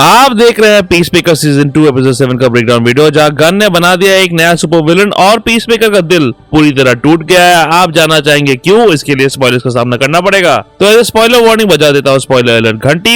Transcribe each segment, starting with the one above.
आप देख रहे हैं पीसमेकर सीजन 2 एपिसोड 7 का ब्रेकडाउन वीडियो, जहां गन ने बना दिया एक नया सुपर विलन और पीसमेकर का दिल पूरी तरह टूट गया है। आप जानना चाहेंगे क्यों? इसके लिए स्पॉयलर्स का सामना करना पड़ेगा, तो ऐसे स्पॉइलर वार्निंग बजा देता हूं। स्पॉइलर अलर्ट घंटी,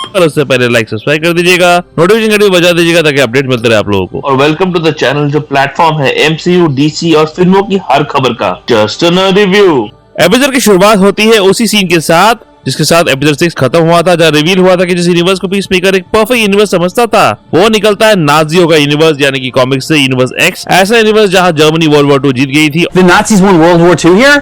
और उससे पहले लाइक सब्सक्राइब कर दीजिएगा, नोटिफिकेशन घंटी बजा दीजिएगा ताकि अपडेट मिलते रहे आप लोगों को। और वेलकम टू द चैनल जो प्लेटफॉर्म है एमसीयू, डीसी और फिल्मों की हर खबर का जस्ट अ रिव्यू। एपिसोड की शुरुआत होती है उसी सीन के साथ जिसके साथ एपिसोड 6 खत्म हुआ था, जहाँ रिवील हुआ था कि जिस यूनिवर्स को पीसमेकर एक परफेक्ट यूनिवर्स समझता था वो निकलता है नाजियों का यूनिवर्स, यानी कि कॉमिक्स से यूनिवर्स एक्स, ऐसा यूनिवर्स जहाँ जर्मनी वर्ल्ड वॉर 2 जीत गई थी। The Nazis won World War II here?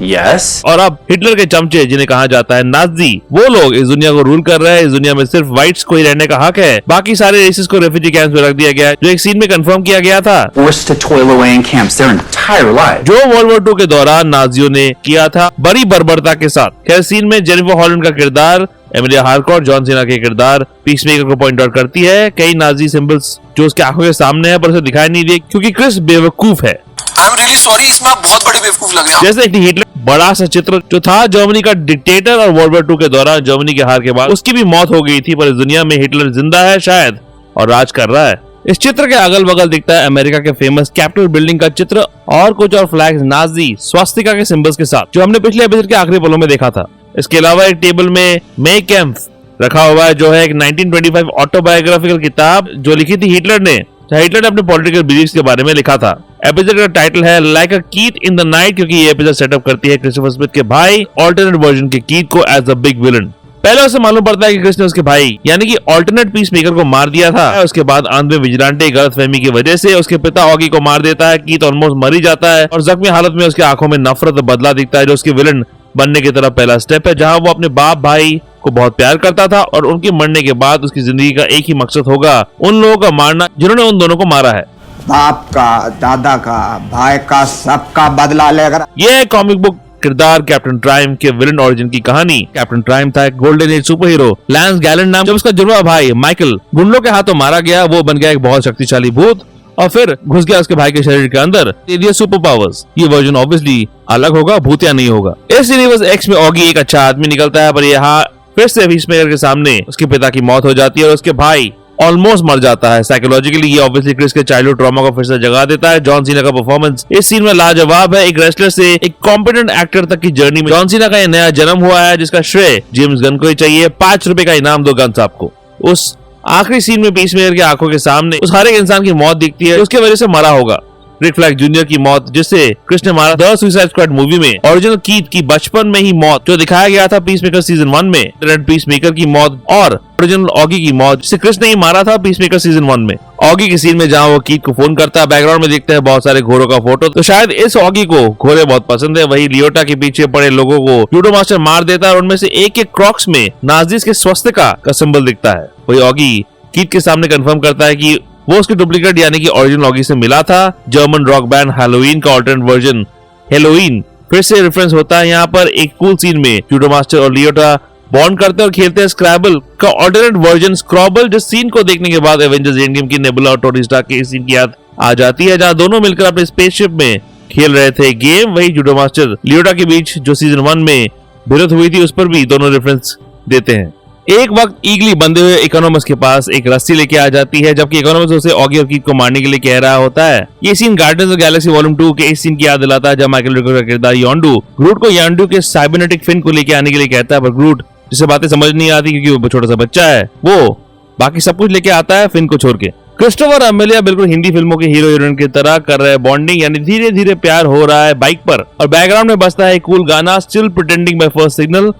Yes. और अब हिटलर के चमचे, जिन्हें कहा जाता है नाजी, वो लोग इस दुनिया को रूल कर रहे हैं। इस दुनिया में सिर्फ व्हाइट्स को ही रहने का हक है, बाकी सारे रेसेस को रेफ्यूजी कैंप्स में रख दिया गया है, जो एक सीन में कंफर्म किया गया था, Forced to toil away in camps their entire lives. जो वर्ल्ड वॉर 2 के दौरान नाजियों ने किया था बड़ी बर्बरता के साथ। खैर, सीन में जेनिफर हॉलैंड का किरदार, एमिलिया हार्कॉट, जॉन सीना के किरदार पीसमेकर को पॉइंट आउट करती है कई नाजी सिंबल्स जो उसके आंखों के सामने है, पर उसे दिखाई नहीं दिए क्योंकि क्रिस बेवकूफ है। I'm really sorry, इसमें आप बहुत बड़े बेवकूफ लग रहे हैं। जैसे कि हिटलर बड़ा सा चित्र जो था जर्मनी का डिक्टेटर, और वर्ल्ड वॉर 2 के दौरान जर्मनी के हार के बाद उसकी भी मौत हो गई थी, पर इस दुनिया में हिटलर जिंदा है शायद और राज कर रहा है। इस चित्र के अगल बगल दिखता है अमेरिका के फेमस कैपिटल बिल्डिंग का चित्र और कुछ और फ्लैग्स नाजी स्वास्तिका के सिंबल्स के साथ, जो हमने पिछले एपिसोड के आखिरी पलों में देखा था। इसके अलावा एक टेबल में मे कैम्प रखा हुआ है, जो है एक 1925 ऑटोबायोग्राफिकल किताब जो लिखी थी हिटलर ने अपने पॉलिटिकल बिलीफ्स के बारे में लिखा था। एपिसोड का टाइटल है like a Keith in the night, क्योंकि ये एपिसोड सेटअप करती है क्रिस्टोफर स्मिथ के भाई ऑल्टरनेट वर्जन के कीथ को एज अ बिग विलन। पहले उसे मालूम पड़ता है कि क्रिस ने उसके भाई यानी कि ऑल्टरनेट पीसमेकर को मार दिया था। उसके बाद अंत में विजिलेंटे गलतफहमी की वजह से उसके पिता ऑगी को मार देता है। कीथ ऑलमोस्ट मर ही जाता है और जख्मी हालत में उसकी आंखों में नफरत और बदला दिखता है, जो उसके विलन बनने की तरफ पहला स्टेप है, जहां वो अपने बाप भाई को बहुत प्यार करता था और उनके मरने के बाद उसकी जिंदगी का एक ही मकसद होगा, उन लोगों का मारना जिन्होंने उन दोनों को मारा है। बाप का, दादा का, भाई का, सबका बदला लेकर। यह कॉमिक बुक किरदार कैप्टन ट्राइम के विलन ओरिजिन की कहानी। कैप्टन ट्राइम था एक golden age super hero. Lens Gallant नाम, जब उसका जुड़वा भाई माइकल गुंडों के हाथों मारा गया, वो बन गया एक बहुत शक्तिशाली भूत और फिर घुस गया उसके भाई के शरीर के अंदर, दे दिया सुपर पावर्स। ये वर्जन ऑब्वियसली अलग होगा, भूतिया नहीं होगा। इस यूनिवर्स एक्स में ऑगी एक अच्छा आदमी निकलता है, पर यहाँ फिर से पीसमेकर के सामने उसके पिता की मौत हो जाती है और उसके भाई ऑलमोस्ट मर जाता है। साइकोलॉजिकली ये ऑब्वियसली क्रिस के चाइल्डहुड ट्रॉमा को फिर से जगा देता है। जॉन सीना का परफॉर्मेंस इस सीन में लाजवाब है। एक रेसलर से एक कॉम्पिटेंट एक्टर तक की जर्नी में जॉन सीना का ये नया जन्म हुआ है, जिसका श्रेय जेम्स गन को ही चाहिए। 5 रुपए का इनाम दो गन साहब को। उस आखिरी सीन में पीसमेकर की आंखों के सामने उस हर एक इंसान की मौत दिखती है, उसके वजह से मरा होगा। रिक फ्लैग जूनियर की मौत, जिससे क्रिस ने मारा द सुसाइड स्क्वाड मूवी में। ओरिजिनल कीथ की बचपन में ही मौत जो दिखाया गया था पीसमेकर सीजन 1 में। पीसमेकर की मौत और ओरिजिनल ऑगी की मौत, जिसे क्रिस ने ही मारा था पीसमेकर सीजन 1 में। ऑगी के सीन में जहां वो कीथ को फोन करता है, बैकग्राउंड में देखते हैं बहुत सारे घोड़ों का फोटो, तो शायद इस ऑगी को घोड़े बहुत पसंद है। वही लियोटा के पीछे पड़े लोगों को जूडो मास्टर मार देता है और उनमें से एक के क्रॉक्स में नाजीज के स्वस्तिका का सिंबल दिखता है। वही ऑगी कीथ के सामने कंफर्म करता है कि वो उसके डुप्लीकेट यानी कि ओरिजिनल ऑगी से मिला था। जर्मन रॉक बैंड हैलोवीन का ऑल्टरनेट वर्जन हेलोवीन फिर से रेफरेंस होता है यहाँ पर। एक कूल सीन में जूडो मास्टर और लियोटा बॉन्ड करते और खेलते हैं स्क्रैबल का ऑल्टरनेट वर्जन स्क्रॉबल, जिस सीन को देखने के बाद एवेंजर्स एंड गेम की नेबुला और टोनी स्टार्क के सीन की याद आ जाती है, जहाँ दोनों मिलकर अपने स्पेसशिप में खेल रहे थे गेम। वही जूडो मास्टर लियोटा के बीच जो सीजन 1 में भिड़ंत हुई थी, उस पर भी दोनों रेफरेंस देते हैं। एक वक्त ईगली बंधे हुए इकोनॉमस के पास एक रस्सी लेके आ जाती है, जबकि इकोनॉमस उसे ऑगी और कीथ को मारने के लिए कह रहा होता है। ये scene Guardians of Galaxy volume 2 के इस सीन की याद दिलाता है, जब माइकल रूकर का किरदार योंडू ग्रूट को यान्डू के साइबरनेटिक फिन को लेके आने के लिए कहता है, पर ग्रूट जिसे बातें समझ नहीं आती क्योंकि वो छोटा सा बच्चा है, वो बाकी सब कुछ लेके आता है फिन को छोड़ के। क्रिस्टोफर अमेलिया बिल्कुल हिंदी फिल्मों के हीरो हीरोइन की तरह कर रहे बॉन्डिंग, यानी धीरे धीरे प्यार हो रहा है बाइक पर, और बैकग्राउंड में बजता है कूल गाना still pretending by first signal.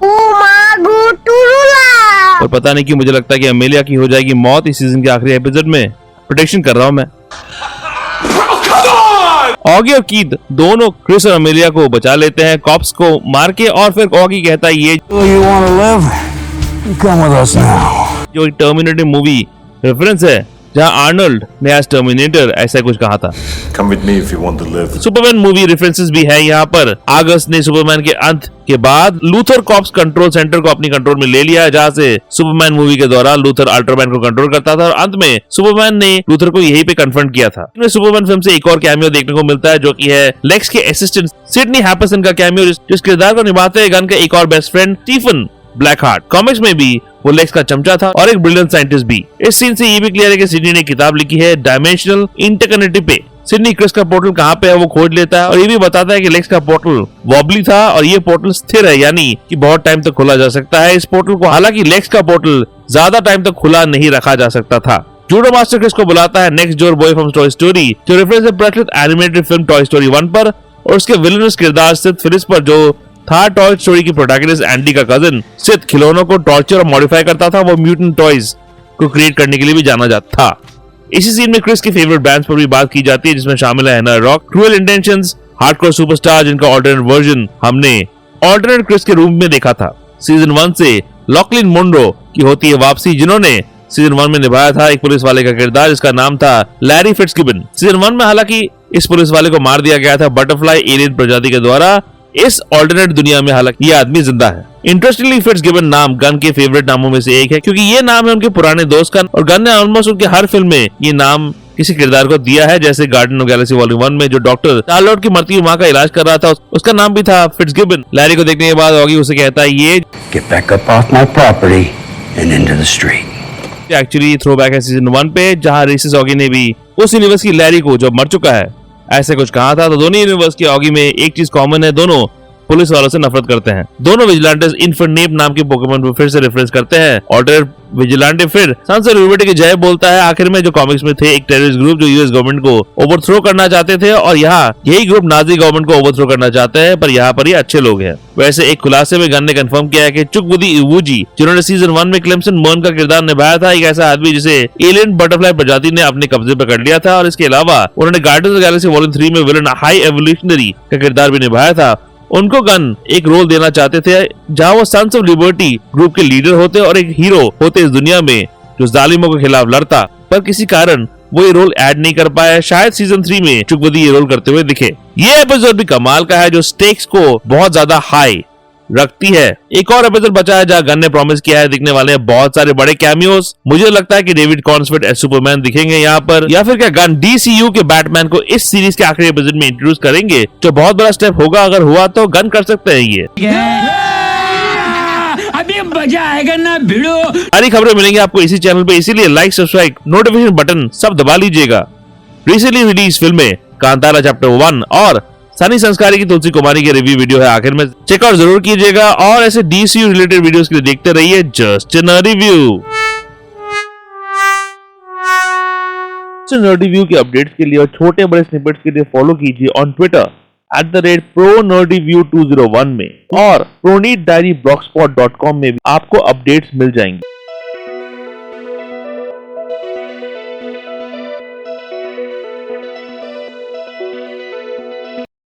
और पता नहीं क्यों मुझे लगता है कि अमेलिया की हो जाएगी मौत इस सीजन के आखिरी एपिसोड में। प्रेडिक्शन कर रहा हूं मैं। ऑगी और कीथ दोनों क्रिस और अमेलिया को बचा लेते हैं कॉप्स को मार के, और फिर ऑगी कहता है ये जो टर्मिनेटर मूवी रेफरेंस है, जहां आर्नल्ड ने एज टर्मिनेटर ऐसा कुछ कहा था। Come with me if you want to live. Superman movie references भी है यहाँ पर। अगस्त ने सुपरमैन के अंत के बाद लूथर कॉप्स कंट्रोल सेंटर को अपनी कंट्रोल में ले लिया है, जहाँ से सुपरमैन मूवी के दौरान लूथर अल्ट्रामैन को कंट्रोल करता था, और अंत में सुपरमैन ने लूथर को यहीं पे कन्फ्रंट किया था। सुपरमैन फिल्म से एक और कैमियो देखने को मिलता है, जो कि है लेक्स के असिस्टेंट सिडनी हैपरसन का कैमियो, जिस किरदार को निभाते हैं गन का एक और best friend Stephen Blackheart. Comics में भी वो लेक्स का चमचा था और एक ब्रिलियंट साइंटिस्ट भी। इस सीन से ये भी क्लियर है कि सिडनी ने किताब लिखी है डायमेंशनल इंटरकनेक्टिव पे। सिडनी क्रिस का पोर्टल कहाँ पे है वो खोज लेता है और ये भी बताता है कि लेक्स का पोर्टल वॉबली था और ये पोर्टल स्थिर है, यानी कि बहुत टाइम तक खोला जा सकता है इस पोर्टल को। हालांकि लेक्स का पोर्टल ज्यादा टाइम तक खुला नहीं रखा जा सकता था। जूडो मास्टर क्रिस को बुलाता है next door boy from toy story, जो रेफरेंस है प्रचलित एनिमेटेड फिल्म टॉय स्टोरी 1 पर और उसके विलेनस किरदार सिथ फिलिस पर, जो था टॉय स्टोरी की प्रोटैगनिस्ट एंडी का कजिन। सिथ खिलौनों को टॉर्चर और मॉडिफाई करता था, वो म्यूटेंट टॉयज को क्रिएट करने के लिए भी जाना जाता था। इसी सीन में क्रिस की फेवरेट बैंड्स पर भी बात की जाती है, जिसमें शामिल है हैना rock, cruel intentions, hardcore superstar, जिनका ऑल्टरनेट वर्जन हमने ऑल्टरनेट क्रिस के रूम में देखा था। सीजन 1 से लॉकलिन मुंड्रो की होती है वापसी, जिन्होंने सीजन 1 में निभाया था एक पुलिस वाले का किरदार जिसका नाम था लैरी फिट्जगिबन। सीजन 1 में हालांकि इस पुलिस वाले को मार दिया गया था बटरफ्लाई एलियन प्रजाति के द्वारा। इस ऑल्टरनेट दुनिया में हालांकि ये आदमी जिंदा है। इंटरेस्टिंगली फिट्जगिबन नाम गन के फेवरेट नामों में से एक है, क्योंकि ये नाम है उनके पुराने दोस्त का और गन ने ऑलमोस्ट उनके हर फिल्म में ये नाम किसी किरदार को दिया है। जैसे गार्डियन ऑफ गैलेक्सी वॉल्यूम 1 में जो डॉक्टर स्टार-लॉर्ड की मरती हुई माँ का इलाज कर रहा था, उसका नाम भी था फिट्जगिबन। लैरी को देखने के बाद ऑगी उसे कहता है ये Get back up off my property and into the street. Actually throwback है सीजन 1 पे, जहां रेसिस ऑगी ने भी उस यूनिवर्स की लैरी को, जो मर चुका है, ऐसे कुछ कहा था। तो दोनों यूनिवर्स के ऑगी में एक चीज कॉमन है, दोनों पुलिस वालों से नफरत करते हैं। दोनों विजिलेंटेस इन्फरनेप नाम के पोकेमॉन पर फिर से रेफरेंस करते हैं। ऑल्टरनेट विजिलेंटे फिर सनसेट लिबर्टी की जय बोलता है। आखिर में जो कॉमिक्स में थे एक टेररिस्ट ग्रुप जो यूएस गवर्नमेंट को ओवरथ्रो करना चाहते थे और यहाँ यही ग्रुप नाजी गवर्नमेंट को ओवरथ्रो करना चाहते हैं, पर यहाँ पर ये अच्छे लोग हैं। वैसे एक खुलासे में गन ने कंफर्म किया है कि चुकबुदी इवूजी, जिन्होंने सीजन 1 में क्लेमसन मर्न का किरदार निभाया था, एक ऐसा आदमी जिसे एलियन बटरफ्लाई प्रजाति ने अपने कब्जे पर कर लिया था और इसके अलावा उन्होंने guardians of the Galaxy volume 3 में विलन हाई एवोल्यूशनरी का किरदार भी निभाया था। उनको गन एक रोल देना चाहते थे जहां वो सन्स ऑफ लिबर्टी ग्रुप के लीडर होते और एक हीरो होते इस दुनिया में जो जालिमों के खिलाफ लड़ता, पर किसी कारण वो ये रोल ऐड नहीं कर पाया। शायद सीजन 3 में चुकबुदी ये रोल करते हुए दिखे। ये एपिसोड भी कमाल का है, जो स्टेक्स को बहुत ज्यादा हाई रखती है। एक और एपिसोड बचा है जहाँ गन ने प्रॉमिस किया है दिखने वाले हैं बहुत सारे बड़े कैमियोस। मुझे लगता है कि डेविड कॉर्नस्वेट एज सुपरमैन दिखेंगे यहाँ पर, या फिर क्या गन डीसीयू के बैटमैन को इस सीरीज के आखिरी एपिसोड में इंट्रोड्यूस करेंगे, जो बहुत बड़ा स्टेप होगा। अगर हुआ तो गन कर सकते हैं ये। अभी मजा आएगा ना भिड़ो। सारी खबरें मिलेंगी आपको इसी चैनल पे, इसीलिए लाइक, सब्सक्राइब, नोटिफिकेशन बटन सब दबा लीजिएगा। रिसेंटली रिलीज फिल्में कांतारा चैप्टर 1 और सनी संस्कारी की तुलसी कुमारी के रिव्यू वीडियो है, आखिर में चेकआउट जरूर कीजिएगा। और ऐसे डीसीयू रिलेटेड वीडियोस के लिए देखते रहिए just a review. Nerdy view के अपडेट्स के लिए और छोटे बड़े स्निपेट्स के लिए फॉलो कीजिए ऑन ट्विटर @ProNerdyView201 में, और ProNeedDiaryBlogspot.com में भी आपको अपडेट्स मिल जाएंगे।